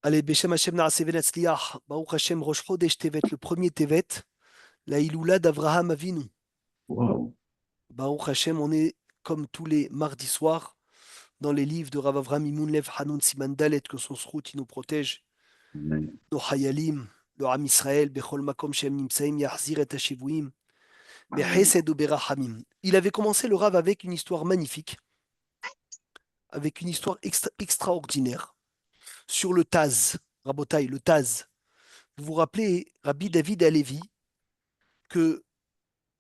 Allez, Beshem Hashem Naaseh Venatzliach, Baruch Hashem Rosh Chodesh Tevet, le premier Tevet, la Iloula d'Avraham Avinu. Wow. Baruch Hashem, on est comme tous les mardis soirs dans les livres de Rav Avram Imunlev Hanun Siman Dalet, que son srout il nous protège, Amen. nos Hayalim, le Ram Israël, Bechol Makom Shem Nimsaim, Yahzir et Hashivuim, Amen. Behesed Berachamim. Il avait commencé le Rav avec une histoire magnifique, avec une histoire extraordinaire sur le Taz, Rabotai, le Taz. Vous vous rappelez, Rabbi David Alevi, que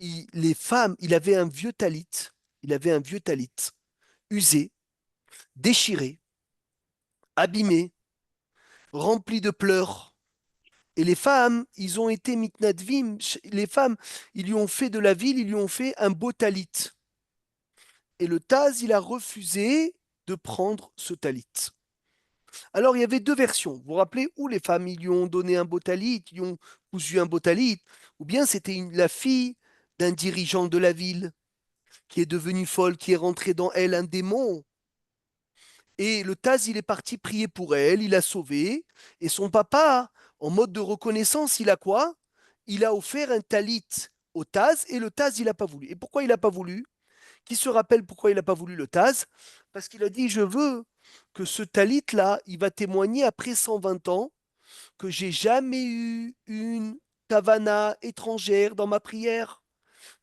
les femmes, il avait un vieux talit, usé, déchiré, abîmé, rempli de pleurs. Et les femmes, ils ont été mitnadvim, les femmes, ils lui ont fait de la ville, ils lui ont fait un beau talit. Et le Taz, il a refusé de prendre ce talit. Alors, il y avait deux versions. Vous vous rappelez, où les femmes, ils lui ont donné un beau talit, ils lui ont cousu un beau talit, ou bien c'était la fille d'un dirigeant de la ville qui est devenue folle, qui est rentré dans elle un démon. Et le Taz, il est parti prier pour elle, il l'a sauvée. Et son papa, en mode de reconnaissance, il a quoi? Il a offert un talit au Taz et le Taz, il n'a pas voulu. Et pourquoi il n'a pas voulu? Qui se rappelle pourquoi il n'a pas voulu le Taz? Parce qu'il a dit, je veux que ce talit-là, il va témoigner après 120 ans que j'ai jamais eu une kavana étrangère dans ma prière.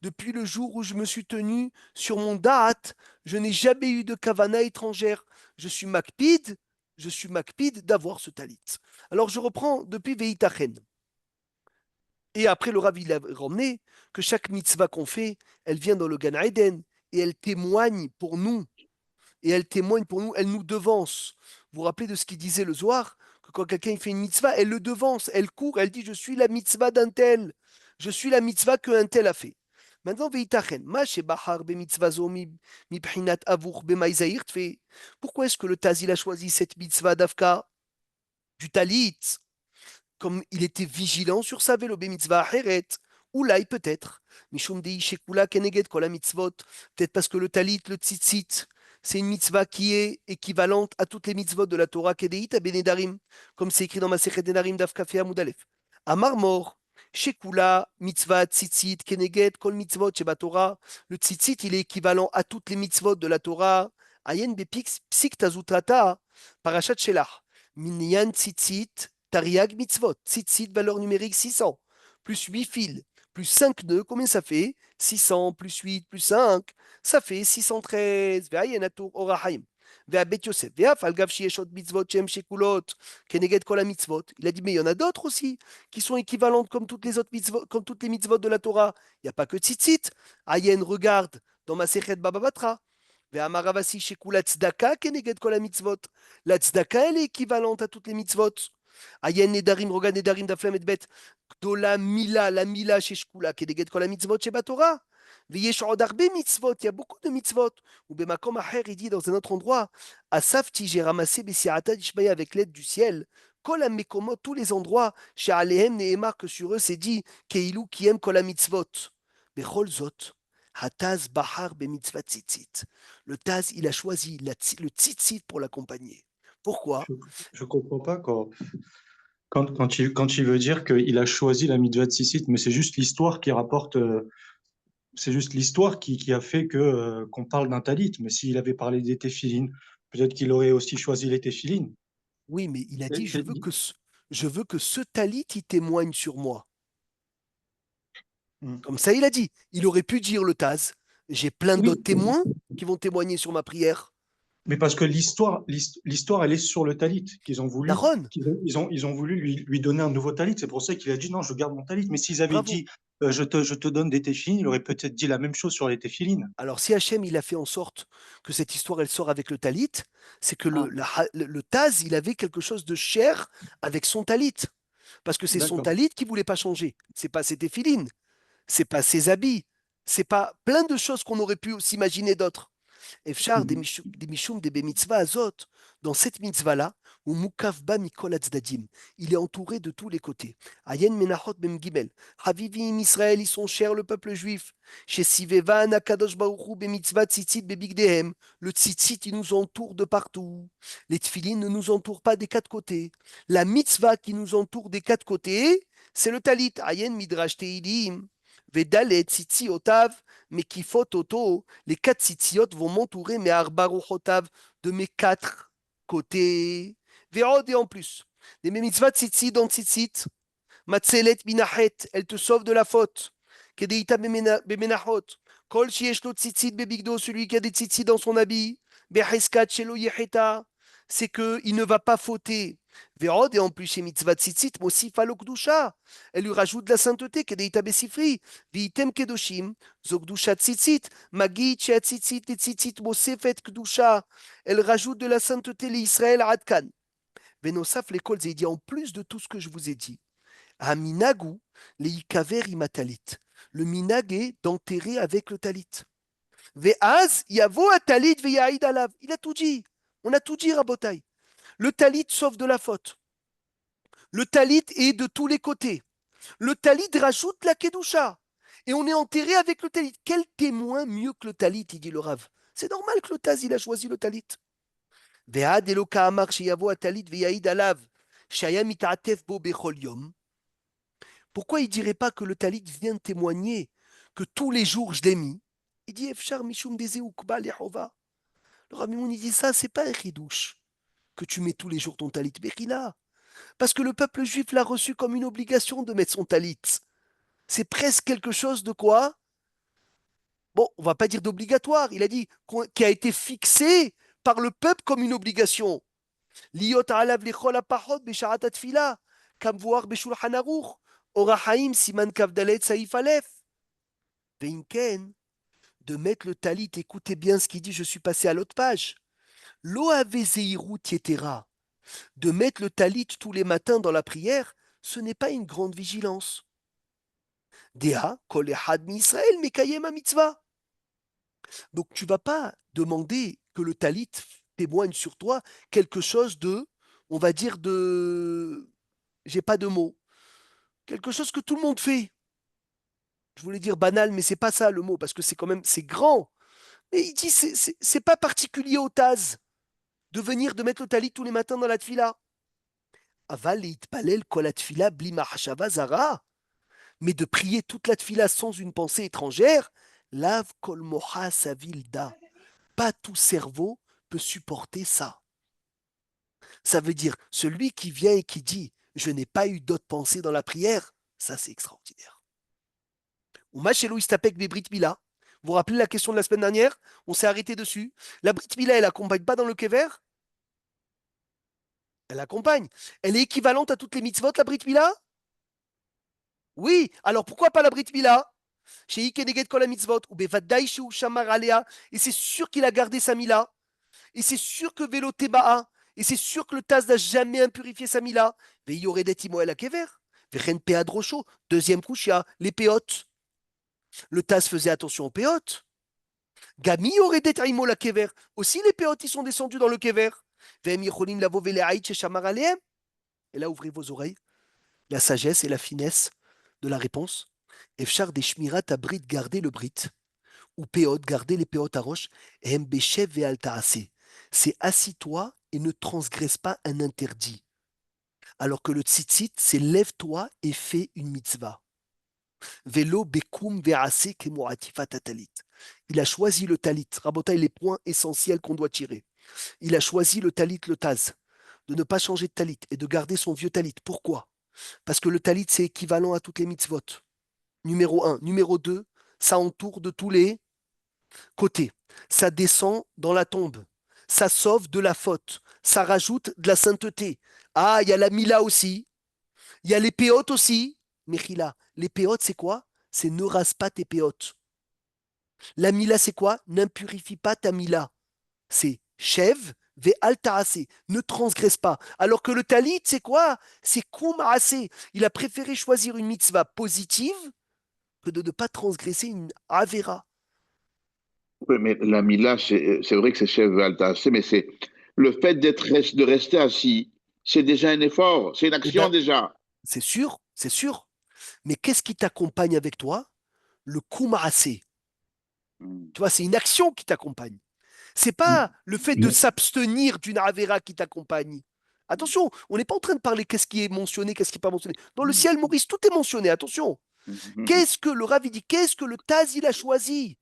Depuis le jour où je me suis tenu sur mon date, je n'ai jamais eu de kavana étrangère. Je suis makpid, je suis makpid d'avoir ce talit. Alors je reprends depuis Veitachen. Et après le Rav il a ramené que chaque mitzvah qu'on fait, elle vient dans le Gan Eden et elle témoigne pour nous. Et elle témoigne pour nous, elle nous devance. Vous vous rappelez de ce qu'il disait le Zohar? Que quand quelqu'un fait une mitzvah, elle le devance, elle court, elle dit je suis la mitzvah d'un tel. Je suis la mitzvah qu'un tel a fait. Maintenant, veitachen, ma shebachar bemitzvah zo mibhinat avour bemaïzaïr fait. Pourquoi est-ce que le Taz il a choisi cette mitzvah d'Afka du talit? Comme il était vigilant sur sa vélo bemitzvah acheret. Oulaï peut-être. Mishum dei shekula keneged kol mitzvot. Peut-être parce que le talit, le tzitzit, c'est une mitzvah qui est équivalente à toutes les mitzvot de la Torah kedeit à Benedarim, comme c'est écrit dans ma Sechet Denarim d'Afkafé Amoudalef. Amar mor, Shekula, mitzvah, tzitzit, keneged, kol mitzvot, sheba Torah. Le tzitzit, il est équivalent à toutes les mitzvot de la Torah. Ayen bepik psik tazutrata, parashat shelach. Minyan tzitzit, tariag mitzvot. Tzitzit, valeur numérique 600, plus 8 fils, plus 5 nœuds, combien ça fait? 600 plus 8 plus 5, ça fait 613. Ve'ayenatur orahaim. Ve'abet Yosef. Ve'af al gav shieshot mitzvot shem shekulot. Keneged kol mitzvot. Il a dit, mais il y en a d'autres aussi qui sont équivalentes comme toutes les autres mitzvot, comme toutes les mitzvot de la Torah. Il n'y a pas que tzitzit. Ayen, regarde dans ma Sechet Baba Batra. Ve'amaravasi shekula tzedaka keneged kol mitzvot. La tzedaka, elle est équivalente à toutes les mitzvot. Ayen nedarim, regarde nedarim d'aflam et bet. Gdola mila, la mila chez Shkula, keneged kol mitzvot chez Batora. Veyesh od arbe mitzvot, il y a beaucoup de mitzvot. Ou bemakom acher, il dit dans un autre endroit, Asafti, j'ai ramassé Bessiarata d'Ishmaï avec l'aide du ciel. Kol mekomot, tous les endroits, chez Alehem Nehemar, que sur eux c'est dit, Keilu qui aime kol mitzvot. Bechol zot. Hataz bahar be mitzvah tzitzit. Le Taz, il a choisi le tzitzit pour l'accompagner. Pourquoi? Je ne comprends pas quand il veut dire qu'il a choisi la mitzvah de Sissit, mais c'est juste l'histoire qui rapporte, c'est juste l'histoire qui a fait qu'on parle d'un talit. Mais s'il avait parlé des téphilines, peut-être qu'il aurait aussi choisi les téphilines. Oui, mais il a Et- dit, et- je veux que ce talit, il témoigne sur moi. Hmm. Comme ça, il a dit. Il aurait pu dire le Taz. J'ai plein d'autres Oui, témoins qui vont témoigner sur ma prière. mais parce que l'histoire, elle est sur le talit qu'ils ont voulu, Daron, ils ont voulu lui donner un nouveau talit. C'est pour ça qu'il a dit non, je garde mon talit. Mais s'ils avaient bravo. dit je te donne des téphilines, il aurait peut-être dit la même chose sur les téphilines. Alors, si Hachem, il a fait en sorte que cette histoire, elle sort avec le talit, c'est que le Taz, il avait quelque chose de cher avec son talit. Parce que c'est son D'accord. talit qui voulait pas changer. C'est pas ses téphilines, c'est pas ses habits, c'est pas plein de choses qu'on aurait pu s'imaginer d'autres. Efchar des Mhm. mishum des mitzvah azot, dans cette mitzvah-là, ou mukavba mikol hatzdadim. Il est entouré de tous les côtés. Ayen menachot bem gimel. Havivim Israël, ils sont chers, le peuple juif. Chez Siveva Anakadosh Baruchu bemitzvah tzitzit bebigdehem. Le tzitzit, il nous entoure de partout. Les tfilines ne nous entourent pas des quatre côtés. La mitzvah qui nous entoure des quatre côtés, c'est le talit. Ayen midrash teilim. Vedalet tzitzi otav. Mais kifot oto. Les quatre tzitziot vont m'entourer, mais arbaruchotav, de mes quatre côtés. Vérod et en plus. Des mitzvah tzitzit dans tzitzit. Matzelet minachet, elle te sauve de la faute. Kedeita bemenachot. Kol shiesh lo tzitzit bebigdo, celui qui a des tzitzit dans son habit. Beheskat shelo yecheta, c'est que il ne va pas fauter. Vérod et en plus chez mitzvah tzitzit, mosif alokdusha. Elle lui rajoute de la sainteté. Kedeita besifri. Viitem kedoshim. Zogdusha tzitzit. Magit shea tzitzit et tzitzit mosefet kdusha. Elle rajoute de la sainteté l'Israël adkan. Venosaf l'école, il dit en plus de tout ce que je vous ai dit. Aminagu, les ikaver imatalit. Le minag est d'enterrer avec le talit. Ve'az, yavo a talit ve'yaïd alav. Il a tout dit. On a tout dit, Rabotai. Le talit sauve de la faute. Le talit est de tous les côtés. Le talit rajoute la kedusha. Et on est enterré avec le talit. Quel témoin mieux que le talit, il dit le Rav. C'est normal que le Taz, il a choisi le talit. Ve'ad eloka amar sheyavo a talit ve'yaïd alav. Shaya mita'atef bo bechol yom. Pourquoi il ne dirait pas que le talit vient témoigner que tous les jours je l'ai mis? Il dit Efshar mishum dezeukba lehova. Le Rabbi Mouni dit ça, c'est pas un chidouche que tu mets tous les jours ton talit. Bechila. Parce que le peuple juif l'a reçu comme une obligation de mettre son talit. C'est presque quelque chose de quoi? Bon, on va pas dire d'obligatoire. Il a dit qui a été fixé par le peuple comme une obligation. Liot alav lechol apachot besharat atfila. Kam voir beshulchan aruch. Orahaim siman kavdalet saif alef. Veinken, de mettre le talit, écoutez bien ce qu'il dit, je suis passé à l'autre page. Lo avezeiru tietera. De mettre le talit tous les matins dans la prière, ce n'est pas une grande vigilance. Dea kol echad mi Israël mekayem mitzvah. Donc tu vas pas demander que le talit témoigne sur toi quelque chose de, on va dire de, j'ai pas de mots, quelque chose que tout le monde fait. Je voulais dire banal, mais c'est pas ça le mot, parce que c'est quand même, c'est grand. Et il dit, c'est pas particulier au Taz de venir de mettre le talit tous les matins dans la tfila. Aval et palel kol tfila bli mahashava zara. Mais de prier toute la tfila sans une pensée étrangère, lav kol moha savilda. Pas tout cerveau peut supporter ça. Ça veut dire, celui qui vient et qui dit, je n'ai pas eu d'autre pensée dans la prière, ça c'est extraordinaire. Ou machelou istapek be brit mila. Vous vous rappelez la question de la semaine dernière? On s'est arrêté dessus. La brit mila, elle accompagne pas dans le kever? Elle accompagne. Elle est équivalente à toutes les mitzvot, la brit mila? Oui. Alors pourquoi pas la brit mila? Chez Ikeneget kol mitzvot, ou bevadai shu shamar alea, et c'est sûr qu'il a gardé sa mila. Et c'est sûr que vélo teba'a, et c'est sûr que le Taz n'a jamais impurifié sa mila. Mais il y aurait des timoel à kever. Vechen pead rocho. Deuxième kushia, les péotes. Le Taz faisait attention aux péotes. Gami aurait des taïmol à kever. Aussi, les péotes, ils sont descendus dans le kever. Et là, ouvrez vos oreilles. La sagesse et la finesse de la réponse. Efchar des shmirat à brit garder le brit. Ou péot, garder les péotes à roche. Et mbeshev et altaase. C'est assis-toi et ne transgresse pas un interdit. Alors que le tzitzit, c'est lève-toi et fais une mitzvah. Velo bekum ve'ase kemoatifat talit. Il a choisi le talit. Rabotai, les points essentiels qu'on doit tirer. Il a choisi le talit, le taz, de ne pas changer de talit et de garder son vieux talit. Pourquoi? Parce que le talit, c'est équivalent à toutes les mitzvot. Numéro 1. Numéro 2, ça entoure de tous les côtés. Ça descend dans la tombe. Ça sauve de la faute. Ça rajoute de la sainteté. Ah, il y a la mila aussi. Il y a les péotes aussi. Mechila, les péotes, c'est quoi? C'est ne rase pas tes péotes. La mila, c'est quoi? N'impurifie pas ta mila. C'est chev ve altaase, ne transgresse pas. Alors que le talit, c'est quoi? C'est kumaase. Il a préféré choisir une mitzvah positive que de ne pas transgresser une avera. Oui, mais la Mila, c'est vrai que c'est chef Altaché, mais c'est le fait de rester assis C'est déjà un effort, c'est une Eh action bien, déjà. c'est sûr, c'est sûr. Mais qu'est-ce qui t'accompagne avec toi? Le kumaase. Mm. Tu vois, c'est une action qui t'accompagne. C'est Il- pas le fait de il- s'abstenir d'une avéra qui t'accompagne. Attention, on n'est pas en train de parler qu'est-ce qui est mentionné, qu'est-ce qui n'est pas mentionné. Dans le ciel, Maurice, tout est mentionné. Attention. Mm. Qu'est-ce que le Rav il dit? Qu'est-ce que le Taz il a choisi?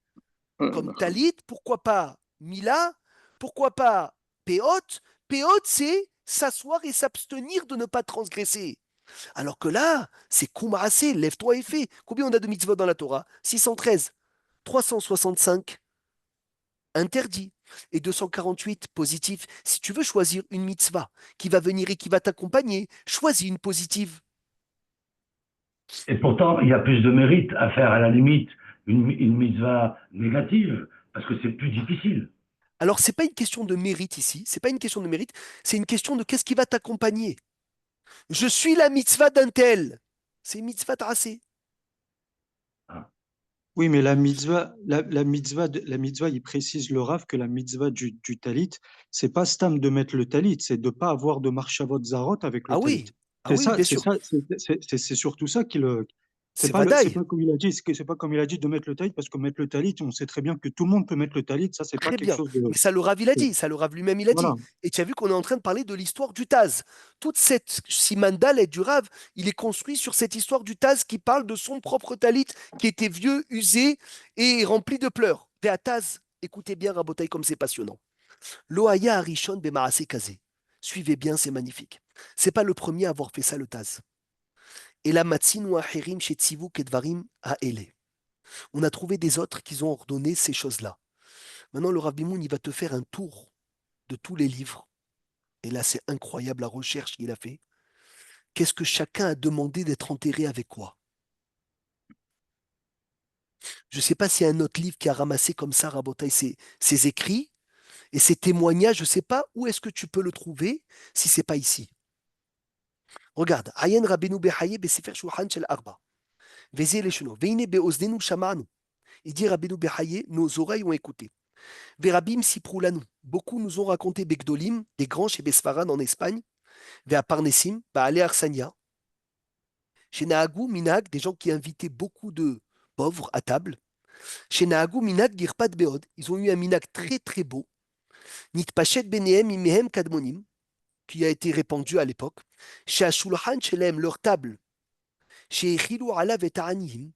Comme Talit, pourquoi pas Mila? Pourquoi pas Péot? Péot, c'est s'asseoir et s'abstenir de ne pas transgresser. Alors que là, c'est Kumaase, lève-toi et fais. Combien on a de mitzvot dans la Torah? 613. 365 interdit. Et 248 positif. Si tu veux choisir une mitzvah qui va venir et qui va t'accompagner, choisis une positive. Et pourtant, il y a plus de mérite à faire à la limite une mitzvah négative, parce que c'est plus difficile. Alors, c'est pas une question de mérite ici, c'est pas une question de mérite, c'est une question de qu'est-ce qui va t'accompagner. Je suis la mitzvah d'un tel. C'est une mitzvah tracée. Ah. Oui, mais la mitzvah, il précise le Rav que la mitzvah du talit, c'est pas stam de mettre le talit, c'est de pas avoir de marchavot zarot avec le Ah talit. oui, ah oui, bien C'est sûr. ça, c'est surtout ça qui le. C'est C'est vadaï. pas comme il a dit, c'est pas comme il a dit de mettre le talit, parce que mettre le talit, on sait très bien que tout le monde peut mettre le talit, ça, c'est pas Très quelque bien. chose de. Mais ça, le Rav, il a dit. Ça, le Rav lui-même, il a dit. Voilà. Et tu as vu qu'on est en train de parler de l'histoire du Taz. Toute cette simandal et du Rav, il est construit sur cette histoire du Taz qui parle de son propre talit qui était vieux, usé et rempli de pleurs. Véa Taz, écoutez bien, Rabotaï, comme c'est passionnant. Loaya Arishon Bemaase Kazé. Suivez bien, c'est magnifique. C'est pas le premier à avoir fait ça, le Taz. Et la Matzinu Acherim chez Tzivu Kedvarim à Ele. On a trouvé des autres qui ont ordonné ces choses-là. Maintenant, le Rav Bimoun, il va te faire un tour de tous les livres. Et là, c'est incroyable la recherche qu'il a fait. Qu'est-ce que chacun a demandé d'être enterré avec quoi? Je ne sais pas s'il y a un autre livre qui a ramassé comme ça, Rabotaï, ses écrits et ses témoignages. Je ne sais pas où est-ce que tu peux le trouver si c'est pas ici. Regarde, Ayen Rabbeinu Behaye Besefer Shulchan Shel Arba. Vezé Leshuno. Veine Beozdenu Shamanu. Il dit Rabbeinu Behaye, nos oreilles ont écouté. Verabim Siproulanu. Beaucoup nous ont raconté Begdolim, des grands chez Besfaran en Espagne. Vers Parnessim, Baale Arsania. Chez Nahagou, Minag, des gens qui invitaient beaucoup de pauvres à table. Chez Nahagou, Minag, Girpad Beod. Ils ont eu un Minag très très beau. Nitpachet Benehem Imehem Kadmonim, qui a été répandu à l'époque. Chez Ashulhan Shelem, leur table. Chez Echilou Alav et Ta'anihim,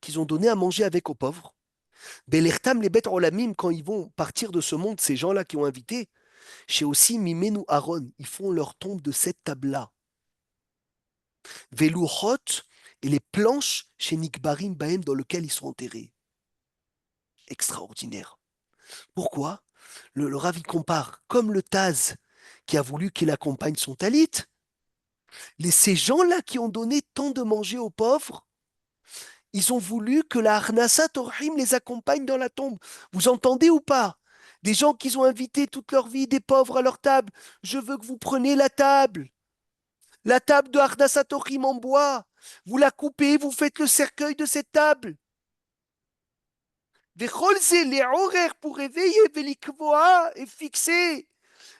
qu'ils ont donné à manger avec aux pauvres. Belertam les bêtes olamim, quand ils vont partir de ce monde, ces gens-là qui ont invité. Chez aussi Mimenu Aaron, ils font leur tombe de cette table-là. Velouchot et les planches chez Nikbarim Bahem dans lequel ils sont enterrés. Extraordinaire. Pourquoi le Rav il compare comme le Taz qui a voulu qu'il accompagne son talit. Ces gens-là qui ont donné tant de manger aux pauvres, ils ont voulu que la Harnasa Torhim les accompagne dans la tombe. Vous entendez ou pas? Des gens qu'ils ont invités toute leur vie, des pauvres à leur table. Je veux que vous preniez la table. La table de Harnasa Torhim en bois. Vous la coupez, vous faites le cercueil de cette table. Vecholze, les horaires pour réveiller, velikvoa et fixer.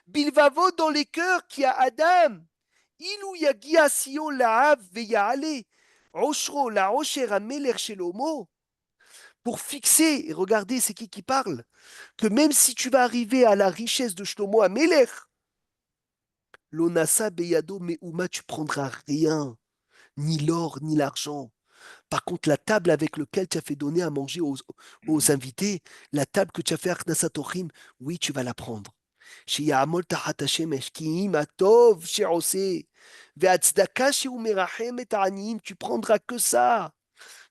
Bilvavo dans les cœurs qui a Adam. Ilou yagia sion laav veyaale. Oshro la osher ameler shelomo. Pour fixer, et regardez, c'est qui parle, que même si tu vas arriver à la richesse de Shlomo Ameler, l'onasa beyado meuma, tu prendras rien, ni l'or, ni l'argent. Par contre, la table avec laquelle tu as fait donner à manger aux invités, la table que tu as fait à Knasatorim, oui, tu vas la prendre. שיעמול תחת השמש, כי אם הטוב שעושה, והצדקה שהוא מרחם את העניים, tu prendras que ça.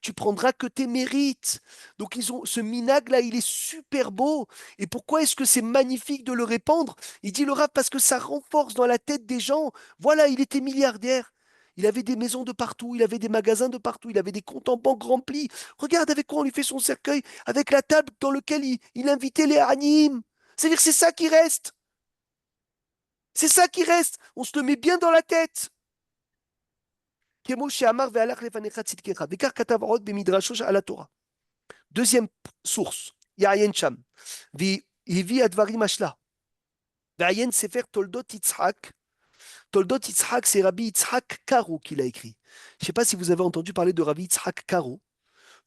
Tu prendras que tes mérites. Donc ils ont ce minag là, il est super beau. Et pourquoi est-ce que c'est magnifique de le répandre? Il dit le Rav parce que ça renforce dans la tête des gens. Voilà, il était milliardaire. Il avait des maisons de partout, il avait des magasins de partout, il avait des comptes en banque remplis. Regarde avec quoi on lui fait son cercueil, avec la table dans laquelle il invitait les animes. C'est-à-dire que c'est ça qui reste. C'est ça qui reste. On se le met bien dans la tête. Deuxième source, Yayen Cham. Vivi Advarim Ashla. Vayen Sefer Toldot Yitzhak. Toldot Yitzhak, c'est Rabbi Yitzhak Karo qui l'a écrit. Je ne sais pas si vous avez entendu parler de Rabbi Yitzhak Karo,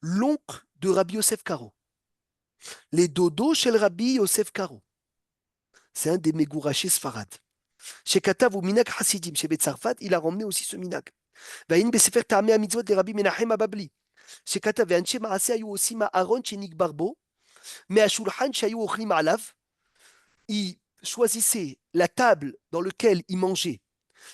l'oncle de Rabbi Yosef Karo. Les dodos chez le Rabbi Yosef Karo. C'est un des Megourachés Sfarad. Chez Katav ou Minak Hasidim, chez Betzarfat, il a ramené aussi ce Minak. Vaïn Besefer Ta'ameh Mitzvot de Rabbi Menachem Ababli. Chez Katav, Ve'anche Maaseh Ayu aussi Ma'aron chez Nik Barbo, mais à Shulchan Shayu Ochlim Alav, il choisissait la table dans laquelle il mangeait.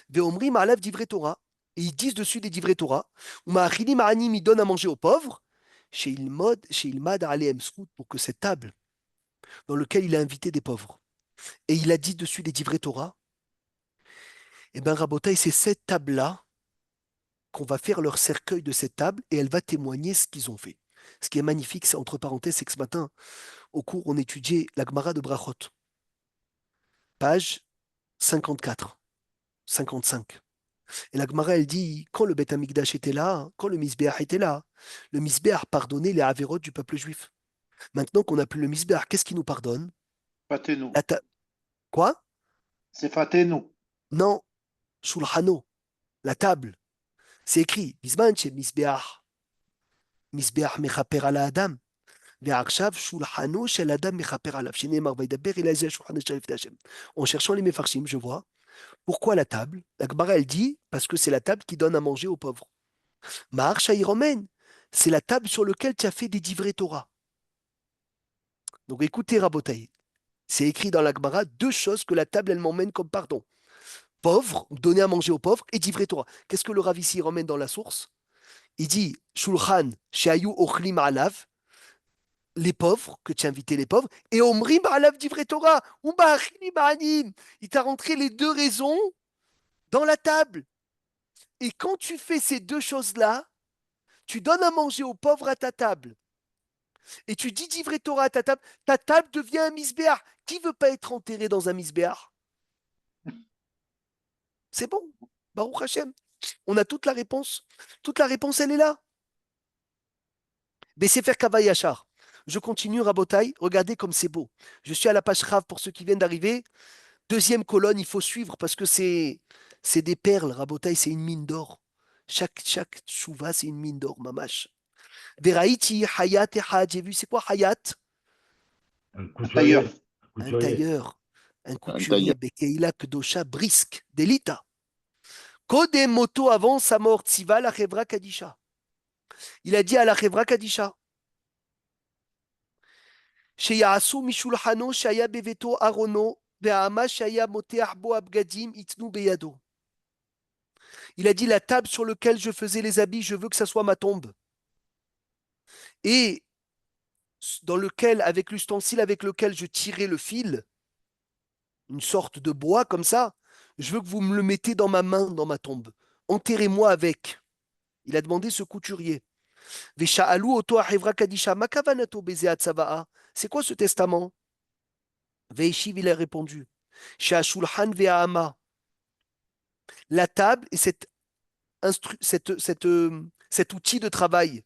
Ve'omrim Alav Divrei Torah, et ils disent dessus des Divrei Torah, ou Ma'achilim Ma'anim, il donne à manger aux pauvres, chez Ilmad Aleem Srout, pour que cette table dans laquelle il a invité des pauvres, et il a dit dessus des Divrei Torah, eh bien, Rabotaï, c'est cette table-là qu'on va faire leur cercueil de cette table et elle va témoigner ce qu'ils ont fait. Ce qui est magnifique, c'est entre parenthèses, c'est que ce matin, au cours, on étudiait la Gemara de Brachot, page 54, 55. Et la Gemara, elle dit, quand le Beth Amikdash était là, quand le Misbéach était là, le Misbéach pardonnait les Averot du peuple juif. Maintenant qu'on n'a plus le Misbéach, qu'est-ce qui nous pardonne? Fatenu. Quoi? C'est Fatenu. Non, Shulchano, la table. C'est écrit, Bisman chez Misbéach. Misbéach mechaper ala Adam. ועכשיו שולחנו של אדם מכפר עליו, שנאמר וידבר אלי זה השולחן אשר לפני השם. En cherchant les méfarshim, je vois, pourquoi la table? La Gemara, elle dit, parce que c'est la table qui donne à manger aux pauvres. Ma'ar Shaïromen, c'est la table sur laquelle tu as fait des divrei Torah. Donc écoutez, Rabotaï, c'est écrit dans la Gemara deux choses que la table, elle m'emmène comme pardon. Pauvre, donner à manger aux pauvres, et divrei Torah. Qu'est-ce que le Rav ici ramène dans la source? Il dit, Shulchan, Sheayu Ochlim Alav, les pauvres, que tu as invité les pauvres, et Omrim Alav Divrei Torah, il t'a rentré les deux raisons dans la table. Et quand tu fais ces deux choses-là, tu donnes à manger aux pauvres à ta table. Et tu dis Divrei Torah à ta table devient un misbéach. Qui veut pas être enterré dans un misbéach? C'est bon, Baruch Hashem. On a toute la réponse. Toute la réponse, elle est là. Besefer Kavai Yachar. Je continue, Rabotaï. Regardez comme c'est beau. Je suis à la page Rav pour ceux qui viennent d'arriver. Deuxième colonne, il faut suivre parce que c'est des perles. Rabotaï, c'est une mine d'or. Chaque chouva, c'est une mine d'or, mamash. Veraïti, Hayat et Had. J'ai vu, c'est quoi Hayat? Un Tailleur. Un tailleur. Un couturier. tailleur. Bekeila Kedosha, brisque, d'Elita. Kodem Moto avant sa mort, Tziva la Chevra Kadisha. Il a dit à la Chevra Kadisha. שיעשו משולחנו שהיה בביתו ארונו, והאמה שהיה מותח בו הבגדים ייתנו בידו. Il a dit, la table sur laquelle je faisais les habits, je veux que ça soit ma tombe. Et dans lequel, avec l'ustensile avec lequel je tirais le fil, une sorte de bois comme ça, je veux que vous me le mettez dans ma main, dans ma tombe. Enterrez-moi avec. Il a demandé ce couturier. Vesha'alu oto ahevra kadisha ma kavanato beze atzava'a. C'est quoi ce testament? Veishiv, il a répondu. Sha'ashulhan ve'ama. La table et cet outil de travail.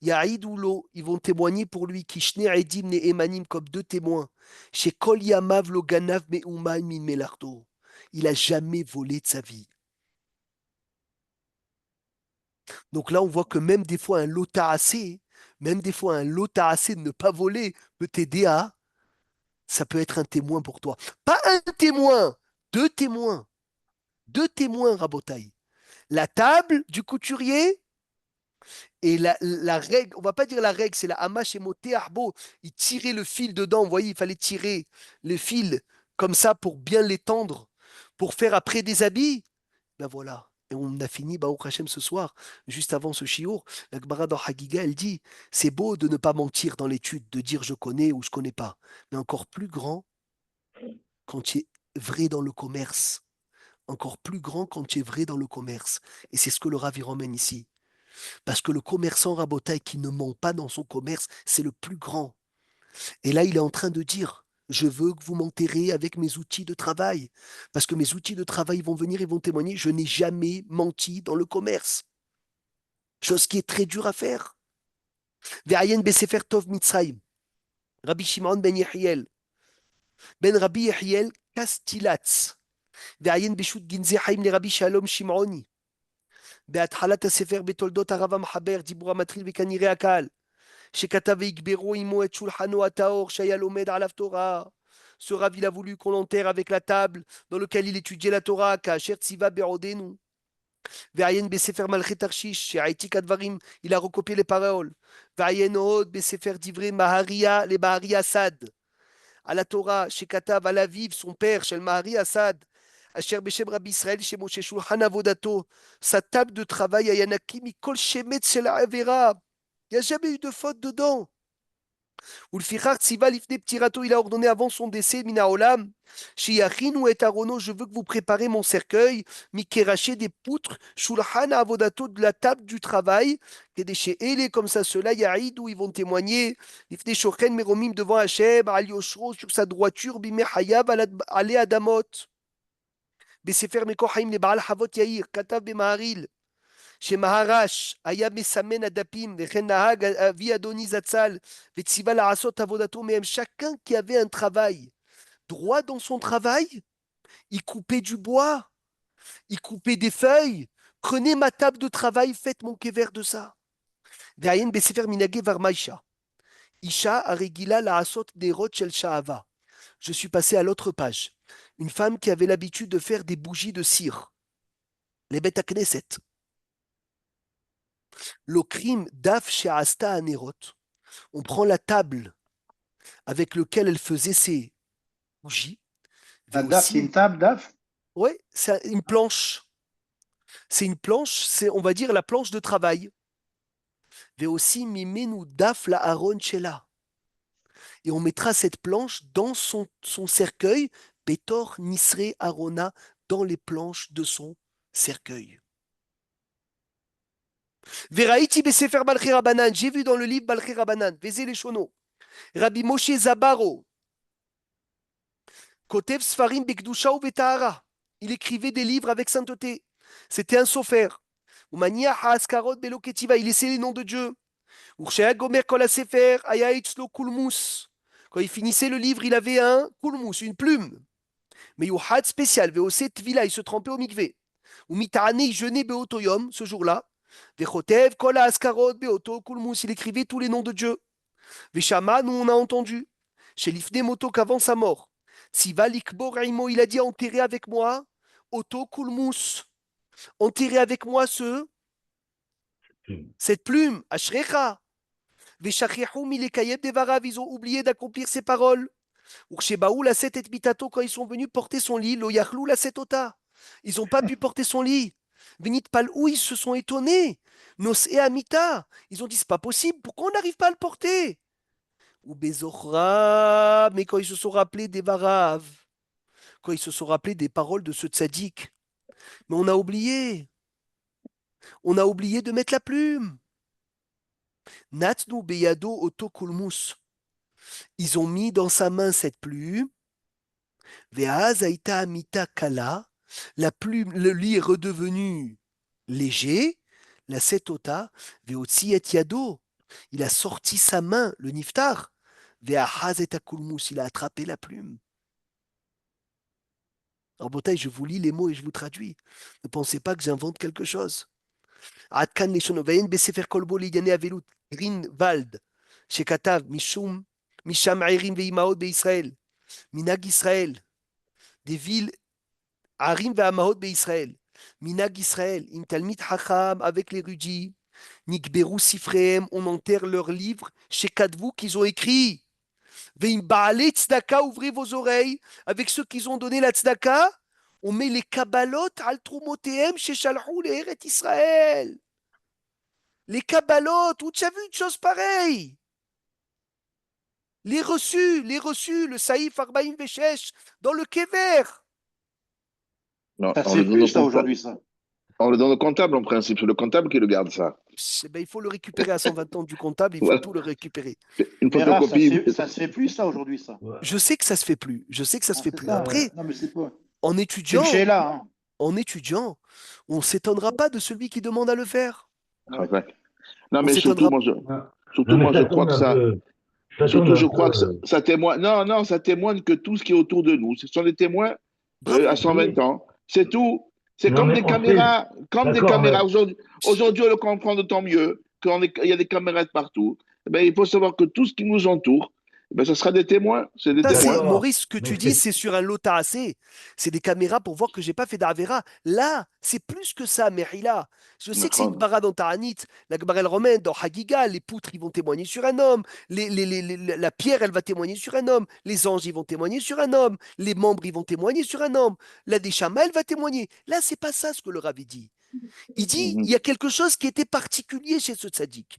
Ya'idulo, ils vont témoigner pour lui. Kishne edim ne emanim, comme deux témoins. Chez Kol Yamav lo ganav me'umay min melardo. Il a jamais volé de sa vie. Donc là, on voit que même des fois un lotassé, de ne pas voler peut t'aider à. Ça peut être un témoin pour toi. Pas un témoin, deux témoins. Deux témoins, Rabotaï. La table du couturier et la règle, on va pas dire la règle, c'est la hamash et moté arbo. Il tirait le fil dedans, vous voyez, il fallait tirer le fil comme ça pour bien l'étendre, pour faire après des habits. Ben voilà. Et on a fini, Baruch Hashem, ce soir, juste avant ce shiur. La Gemara dans Hagiga, elle dit, c'est beau de ne pas mentir dans l'étude, de dire je connais ou je connais pas. Mais encore plus grand quand tu es vrai dans le commerce. Encore plus grand quand tu es vrai dans le commerce. Et c'est ce que le Rav y ramène ici. Parce que le commerçant Rabotaï qui ne ment pas dans son commerce, c'est le plus grand. Et là, il est en train de dire, je veux que vous m'enterrez avec mes outils de travail. Parce que mes outils de travail vont venir et vont témoigner, je n'ai jamais menti dans le commerce. Chose qui est très dure à faire. Ve'ayen besefer tov mitzrayim. Rabbi Shimon ben Yehiel. Ben Rabbi Yehiel Kastilatz. ועיין בשו"ת גנזי חיים לרבי שלום שמעוני. בהתחלת הספר בתולדות הרב המחבר, דיבור המתחיל וכנראה הקהל, שכתב והגברו עמו את שולחנו הטהור שהיה לומד עליו תורה. Ce Rav, il a voulu qu'on l'enterre avec la table dans laquelle il étudiait la Torah, כאשר ציווה בעודנו. ועיין בספר מלכי תרשיש, שהעתיק הדברים, il a recopié les paroles. ועיין עוד בספר דברי מהריה לבהריה סד, על התורה שכתב על אביו, son père, של מהריה סד, אשר בשם רבי ישראל, שמשה שולחן עבודתו, sa table de travail היה נקי מכל שמץ של העבירה. Il n'y a jamais eu de faute dedans. ולפיכך ציווה לפני פטירתו, il a ordonné avant son décès, מן העולם, שיכינו את ארונו, je veux que vous préparez mon cercueil, מקרשי des poutres, שולחן עבודתו, de la table du travail, כדי שאלה, comme ça, ceux-là, יעידו, ils vont témoigner, לפני שוכן מרומים devant Hachem, על יושרו, sur sa droiture, בימי חייו, עלי אדמות. בספר מקור חיים לבעל חוות יאיר, כתב במהריל, שמהרש היה מסמן הדפים, וכן נהג אבי אדוני זצ"ל, וציווה לעשות עבודתו מהם, chacun qui avait un travail droit dans son travail, il coupait du bois, il coupait des feuilles, prenez ma table de travail, faites mon kever de ça. ועיין בספר מנהגי ורמיישה, אישה הרגילה לעשות נרות של שעווה. Je suis passé à l'autre page. Une femme qui avait l'habitude de faire des bougies de cire, les bêtes à Knesset. L'okrim daf she'asta anerot. On prend la table avec laquelle elle faisait ses bougies. Un DAF, c'est une table, DAF? Oui, c'est une planche. C'est une planche, c'est, on va dire, la planche de travail. Et aussi, mimenu daf la aron shela. Et on mettra cette planche dans son cercueil, Betor Nisre Arona, dans les planches de son cercueil. Veraïti Besefer Balchi Rabanan, j'ai vu dans le livre Balchi Rabanan, Vezé les Shono, Rabbi Moshe Zabaro, Kotev Sfarim Bekdusha ou Betahara, il écrivait des livres avec sainteté. C'était un sofer. Umania Haaskarot Beloketiva, il laissait les noms de Dieu. Urshea Gomer Kol HaSefer, Aya Itzlo Kulmus. Quand il finissait le livre, il avait un kulmus, une plume. Mais Yuhad spécial, Veose Tvila, il se trempait au mikvé. Ou Mitane, il jeûnait Beotoyom, ce jour-là. Vechotev Kol HaAskarot Beoto Kulmus, il écrivait tous les noms de Dieu. Veshama, nous on a entendu. Chez l'Ifne Moto qu'avant sa mort. Siva Likbor Imo, il a dit enterrez avec moi. Oto Kulmus. Enterrez avec moi cette plume. Ashrecha. Ils ont oublié d'accomplir ses paroles. Quand ils sont venus porter son lit, ils n'ont pas pu porter son lit. Ils se sont étonnés. Nos et Amita, ils ont dit c'est pas possible, pourquoi on n'arrive pas à le porter? Mais quand ils se sont rappelés des Varav, quand ils se sont rappelés des paroles de ce tzaddik, mais on a oublié de mettre la plume. Natnu beyado otokulmus. Ils ont mis dans sa main cette plume. Ve'az aita amita kala. La plume, le lit est redevenu léger. La setota. Ve'otzi et yado. Il a sorti sa main, le niftar. Ve'ahaz et akulmus. Il a attrapé la plume. En bataille, je vous lis les mots et je vous traduis. Ne pensez pas que j'invente quelque chose. Adkan leshonovayen besefer kolbo liyane avelut. Greenwald, Shekatav, Mishum, Misham Arim Veimaot Israël, Minag Israël, des villes Arim Ve'amaot Israël, Minag Israël, Intalmit Hacham avec l'érudit, Nikberu Sifreem, on enterre leurs livres, Shekadvu qu'ils ont écrit, Veim Baale Tzedaka, ouvrez vos oreilles, avec ceux qui ont donné la Tzedaka, on met les Kabbalot al Trumoteem, Sheshalhu le Eret Israël. Les Kabbalot, où tu as vu une chose pareille? Les reçus, le Saïf Arbaïm Veshesh, dans le Kever. Non, Ça se fait plus, ça, aujourd'hui, ça. On le donne au comptable, en principe. C'est le comptable qui le garde, ça. Ben, il faut le récupérer à 120 ans du comptable, il faut Voilà. tout le récupérer. Une Gérard, photocopie. ça se fait plus, ça, aujourd'hui, ça. Je sais que ça se fait plus, je sais que ça se fait C'est plus. ça, Après, ouais. Non, mais c'est pas. en C'est étudiant, le là, hein. on ne s'étonnera pas de celui qui demande à le faire. Ouais. Non, On mais surtout, s'étonnera. moi, je, Ah. surtout, Non, mais moi, je crois tourne que un ça. peu- ça Surtout, tourne je un crois peu, que ça témoigne. Non, ça témoigne que tout ce qui est autour de nous. Ce sont les témoins Bravo. à 120 ans. C'est tout. C'est Non, comme mais des on sait. caméras. Comme des D'accord, caméras. mais Aujourd'hui, on le comprend d'autant mieux qu'il y a des caméras de partout. Eh ben, il faut savoir que tout ce qui nous entoure, eh ben, ce sera des témoins. C'est des Ça, c'est, témoins. d'accord. Maurice, ce que Mais tu dis, c'est c'est sur un lot tassé. C'est des caméras pour voir que j'ai pas fait d'Avera. Là, c'est plus que ça, Merila. Je sais que c'est une D'accord. bara dans Ta'anit, la Gemara elle romaine, dans Hagiga, les poutres, ils vont témoigner sur un homme. La pierre, elle va témoigner sur un homme. Les anges, ils vont témoigner sur un homme. Les membres, ils vont témoigner sur un homme. La Deshama, elle va témoigner. Là, c'est pas ça ce que le Rav dit. Il dit, il y Mhm. a quelque chose qui était particulier chez ce tzaddik,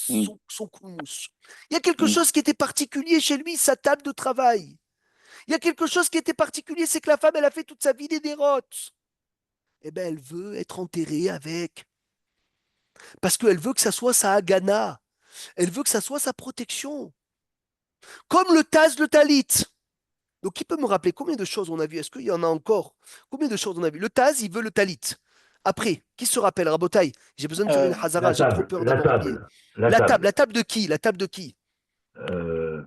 Mhm. son koumous. Il y a quelque Mhm. chose qui était particulier chez lui, sa table de travail. Il y a quelque chose qui était particulier, c'est que la femme, elle a fait toute sa vie des dérotes. Eh bien, elle veut être enterrée avec. Parce qu'elle veut que ça soit sa hagana. Elle veut que ça soit sa protection. Comme le Taz, le Talit. Donc, qui peut me rappeler combien de choses on a vu? Est-ce qu'il y en a encore? Combien de choses on a vu? Le Taz, il veut le Talit. Après, qui se rappelle, Rabotaï? J'ai besoin de faire une la hazara, j'ai trop table, peur la d'avoir oublié. table, la table. La table de qui? La table de qui? Euh,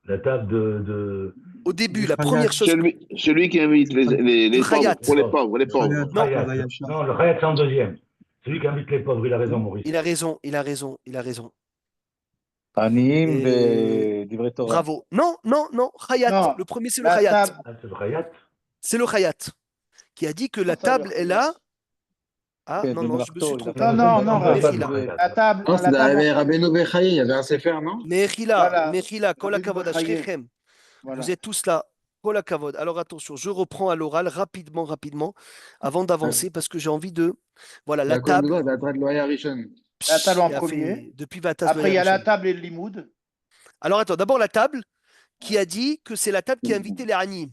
la table Au début, Du la Khayat, première chose, Celui qui invite du les pauvres, Hayat. pour les les pauvres. pauvres, les pauvres. Non, le Hayat. Vayachar. Non, le Hayat, c'est en deuxième. Celui qui invite les pauvres, il a raison, Maurice. il a raison, il a raison, il a raison. עניים Et ודברי תורה. bravo. Non, non, non, Hayat. Non, Le premier, c'est le la Hayat. table, Ah, c'est le Hayat. C'est le Hayat qui a dit que la comment ça, le table est là. Hayat? Ah, כן, non, non, je me suis במלאכתו, il a trompé. fait Non, un non, sefer non, de la Rav. table Mechila. de... La table, Non, c'est la table, d'arriver on connaît. Rabbeinu Bechaye, il y avait un sefer, non? Mechila, Voilà, Mechila, kol Rabbeinu hakavod Bechaye. ashrechem. Vous Voilà. êtes tous là. Kol hakavod. Alors attention, je reprends à l'oral rapidement, rapidement, avant d'avancer, parce que j'ai envie de. Voilà, la D'accord, table. d'après Loya Rishon. La table en Il a premier. fait depuis Vatas Après, il y a la Loyarishon. table et le limoud. Alors attends, d'abord la table qui a dit que c'est la table qui a invité les Anim.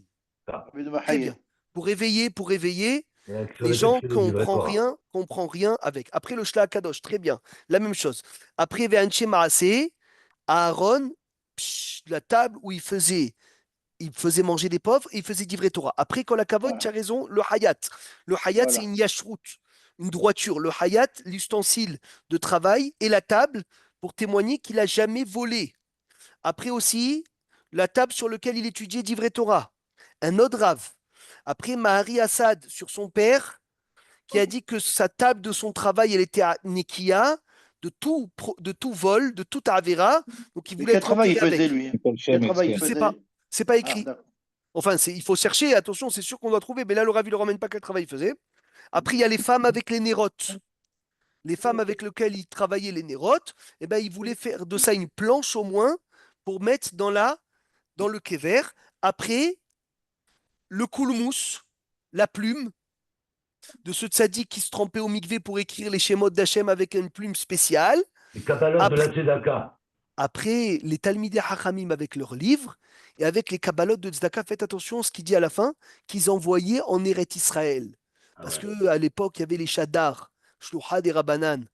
Ah, Rabbeinu Très Bechaye. bien. Pour réveiller et avec sur les les gens textes du vrai Torah. qu'on prend rien avec. Après le Shla Kadosh, très bien. La même chose. Après Ve'anche Maaseh, Aaron, la table où il faisait manger des pauvres et il faisait d'ivrer Torah. Après, quand la Kavod, tu as Voilà. raison, le Hayat. Le Hayat, c'est Voilà. une yashrut, une droiture. Le Hayat, l'ustensile de travail et la table pour témoigner qu'il n'a jamais volé. Après aussi, la table sur laquelle il étudiait d'ivrer Torah. Un autre Rav. Après, Mahari Assad sur son père, qui a dit que sa table de son travail, elle était à Nekia, de tout vol, de tout Avera. Donc, il Mais voulait quel être travail il enterré faisait, avec. lui? כל Quel שמץ, travail il כן. Je sais pas. faisait? C'est pas Ah, écrit. d'accord. Enfin, il faut chercher. Attention, c'est sûr qu'on doit trouver. Mais là, le Rav, il ne ramène pas quel travail il faisait. Après, il y a les femmes avec les nérotes. Les femmes avec lesquelles il travaillait les nérotes, eh ben, il voulait faire de ça une planche au moins pour mettre dans le kéver. Après, le koulmous, la plume de ce tzaddik qui se trempait au mikvé pour écrire les schémots d'Hachem avec une plume spéciale. Les Kabbalot de la Après, Tzedaka. après les Talmidei Hachamim avec leurs livres et avec les Kabbalot de Tzedaka, faites attention à ce qu'il dit à la fin, qu'ils envoyaient en Eret Israël. Ah Parce ouais. qu'à l'époque, il y avait les Shaddar, Shluchad et Rabbanan,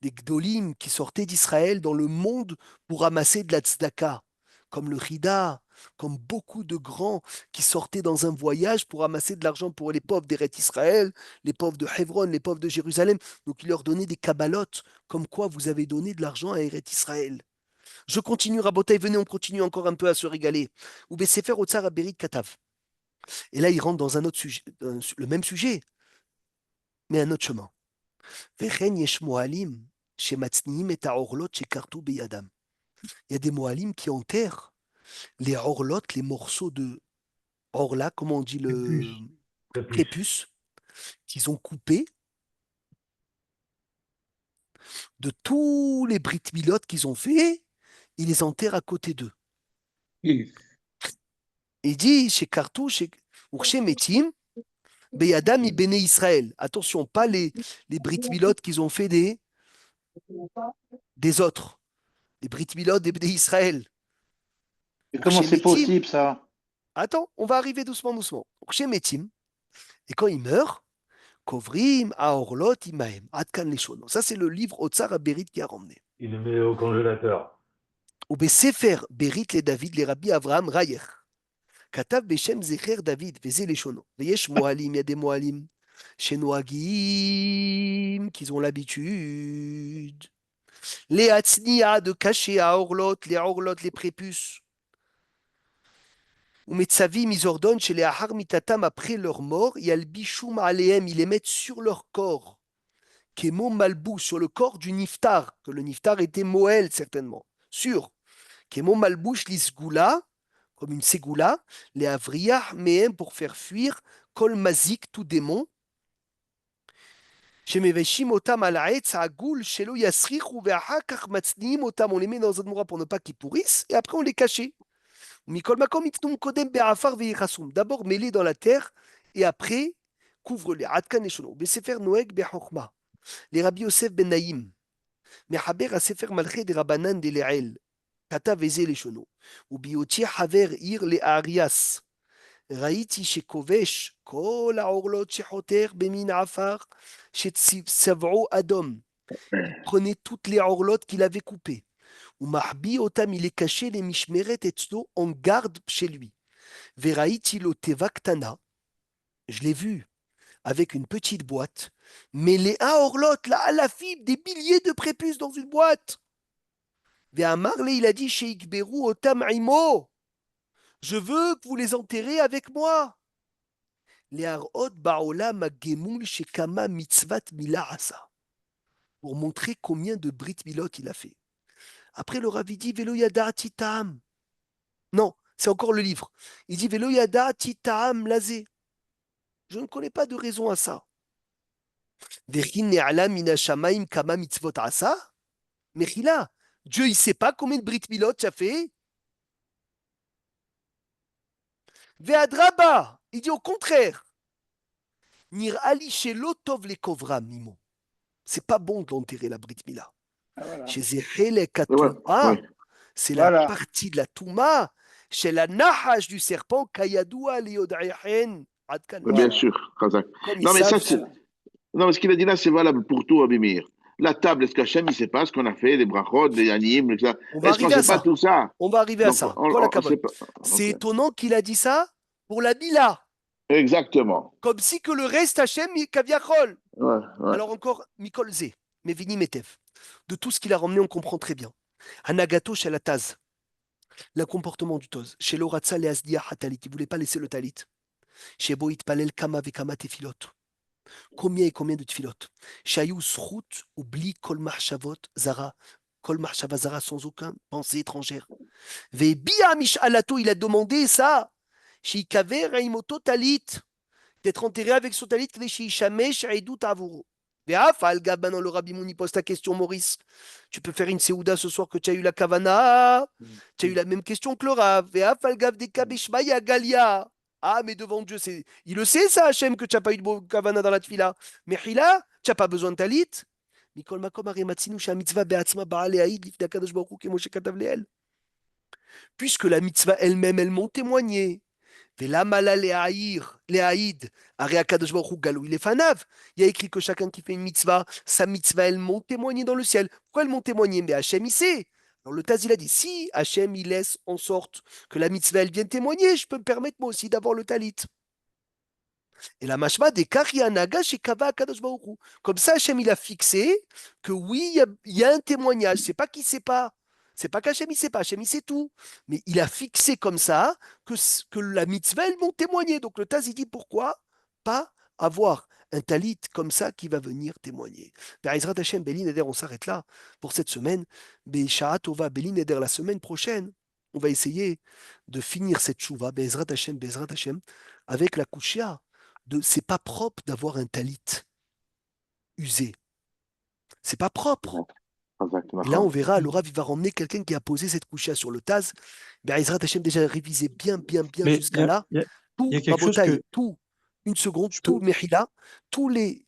des Gdolim qui sortaient d'Israël dans le monde pour ramasser de la tzedaka, comme le Rida, comme beaucoup de grands qui sortaient dans un voyage pour ramasser de l'argent pour les pauvres d'Eret Israël, les pauvres de Hebron, les pauvres de Jérusalem. Donc il leur donnait des kabbalot, comme quoi vous avez donné de l'argent à Eret Israël. Je continue, Rabotai, venez, on continue encore un peu à se régaler. Ou Sefer Otsar Aberit Katav. Et là, il rentre dans un autre sujet, le même sujet, mais un autre chemin. וכן יש מוהלים שמצניעים את העורלות שכרתו בידם. Il y a des moalim qui enterrent les orlotes, les morceaux de orla, comment on dit le Prépuce. prépuce, qu'ils ont coupé de tous les brit milotes qu'ils ont fait, ils les enterrent à côté d'eux. If. Il dit chez Kartou, chez Urché Metim, Beyadam Ibene Israël. Attention, pas les brit milotes qu'ils ont fait des autres. Les brit milotes des Bnei Israël. Et comment Urché c'est Metim, possible, ça? attends, on va arriver doucement, doucement. Urché Metim, et quand il meurt, Kovrim, Aorlot, Imaem, Adkan Leshono. Ça, c'est le livre Otsar Aberit qui a ramené. Il le met au congélateur. Ou Sefer Berit le David, le Rabbi Avraham Rayer. Katav Beshem Zecher David, Veze Leshono. Veyesh Moalim, il y a des Moalim. Chez Noagim, qui ont l'habitude. Les Hatznia de cacher à Orlot, les prépuces. Ou Metzavim, ils ordonnent chez les Ahar Mitatam après leur mort, Yalbishum Alehem, ils les mettent sur leur corps. Kemo Malbou, sur le corps du Niftar, que le Niftar était Moël certainement. Sûr. Kemo Malbouch l'Isgoula, comme une Ségoula, les Avriyah Mehem pour faire fuir Kol Mazik, tout démon. Shemeveshim Otam al Aetz Agoul, Shelo Yasrichu Ve'achakach Matzniim Otam, on les met dans un endroit pour ne pas qu'ils pourrissent, et après on les cachait. Mikol Makom Itnum Kodem Be'afar Ve'yichasum, d'abord mets-les dans la terre, et après couvre-les. Adkan Eshono, Besefer Noeg Be'chochma. Les Rabbi Yosef ben Naïm, Mechaber Sefer Malché des Rabbanan de Le'el, Kata Veze Leshono, ou Bioti Haver Ir le Arias, Raïti Shekovesh, Kol Aorlot Shehoter Bemin Afar, Shetsavro Adom, il prenait toutes les orlotes qu'il avait coupées. Ou Mahbi Otam, il est caché les Mishmeret Etzlo en garde chez lui. Veraïti lo Tevaktana, je l'ai vu avec une petite boîte, mais les orlotes, là, à la fibre, des milliers de prépuces dans une boîte. Ve'amarle, il a dit chez Ikberu Otam Imo, je veux que vous les enterrez avec moi. Les Arot Baolam Gemul Shekama Mitzvat Milahasa, pour montrer combien de Brit Milot il a fait. Après, le Rav dit Velo Yada Titam. Non, c'est encore le livre. Il dit Velo Yada Titam Lazé. Je ne connais pas de raison à ça. Verin Ne'ala Mina Shamaim Kama Mitzvot Asa. Mechila, Dieu, il ne sait pas combien de Brit Milot tu as fait. Ve'adraba, il dit au contraire. Nir Ali Shelo Tov le Kovra Mimo. C'est pas bon d'enterrer la Brit Mila. Ah, voilà. Chez Zehele Ouais, Katouma, ouais. c'est la Voilà. partie de la Touma, chez la Nahash du serpent, Kayadoua Leodayahen. Adkan. Bien Voilà. sûr, Khazak. Comme ils Non, mais ça, savent. c'est. Non, mais ce qu'il a dit là, c'est valable pour tout, Abimir. La table, est-ce qu'Hachem, il ne sait pas ce qu'on a fait, les brachot, les yanim, etc. On va Est-ce qu'on arriver ne à sait pas ça. tout ça? On va arriver à Donc, ça. on Kol ne hakavod. sait pas. C'est Ok. étonnant qu'il a dit ça pour la Bila. Exactement. Comme si que le reste, Hachem, Kaviachol. Ouais, ouais. Alors encore, Mikol Zé, mais Vini Metev. De tout ce qu'il a ramené, on comprend très bien. Anagato chez la Taz. Le comportement du Toz. Chez l'Oratza le Asdia Hatalit. Il ne voulait pas laisser le Talit. Chez Boit Palel Kama Vekama Tefilot. Combien et combien de tefilot? Shayou Srout oublie Kol Mahshavot Zara. Kol Mahshava Zara sans aucune pensée étrangère. Ve'bia Mishalato, il a demandé ça. Shikaver Raimoto Talit. D'être enterré avec son talit. Shamesh Aidut Avuro. Ve'afal Gabanan, le Rabbi Mouni pose ta question, Maurice. Tu peux faire une séouda ce soir que tu as eu la Kavana. Tu as eu la même question que le Rav. Ve'afal Gav de Kabeshmaya Galia. Ah, mais devant Dieu, il le sait, ça, Hachem, que tu n'as pas eu de kavana dans la tfila. Mais Hila, tu n'as pas besoin de talit. Mikol makom arematzinu mitzvah be'atzma ba'al e'aïd lifnei HaKadosh Baruch Hu kemo shekatav le'el. Puisque la mitzvah elle-même, elles m'ont témoigné. Ve'lamala le'aïd, are HaKadosh Baruch Hu galou il est fanav. Il y a écrit que chacun qui fait une mitzvah, sa mitzvah, elles m'ont témoigné dans le ciel. Pourquoi elles m'ont témoigné? Mais Hachem, il sait. Alors le Taz, il a dit, si Hachem, il laisse en sorte que la mitzvah, elle vienne témoigner, je peux me permettre moi aussi d'avoir le talit. Et la mashma des Karianaga chez Kava Kadosh Baruch Hu. Comme ça, Hachem, il a fixé que oui, il y a un témoignage. C'est pas qu'il sait pas. C'est pas qu'Hachem, il sait pas. Hachem, il sait tout. Mais il a fixé comme ça que la mitzvah, elles vont témoigner. Donc le Taz, il dit pourquoi pas avoir un talit comme ça qui va venir témoigner. Be'ezrat Hachem, Belin Eder, on s'arrête là pour cette semaine. Be'Sha'a Tova, Belin Eder, la semaine prochaine, on va essayer de finir cette chouva, Be'ezrat Hachem, avec la kushia. C'est pas propre d'avoir un talit usé. C'est pas propre. Et là, on verra, le Rav, il va ramener quelqu'un qui a posé cette couchia sur le Taz. Be'ezrat Hachem, déjà révisé bien Mais jusqu'à là. il Tout, y a quelque chose Rabotai, que tout, une seconde, je tout peux. Mechila, tous les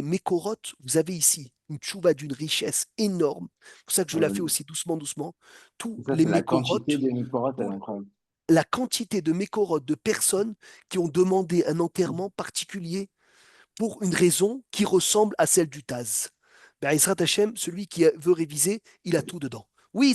Mekoroth, vous avez ici une tchouva d'une richesse énorme. C'est pour ça que je la fais aussi doucement. Tous Ça, les c'est la Mekoroth, quantité des Mécorotes, elle est pour incroyable. la quantité de Mekoroth, de personnes qui ont demandé un enterrement particulier pour une raison qui ressemble à celle du Taz. Ben, Israël Hachem, celui qui veut réviser, il a tout dedans. Oui,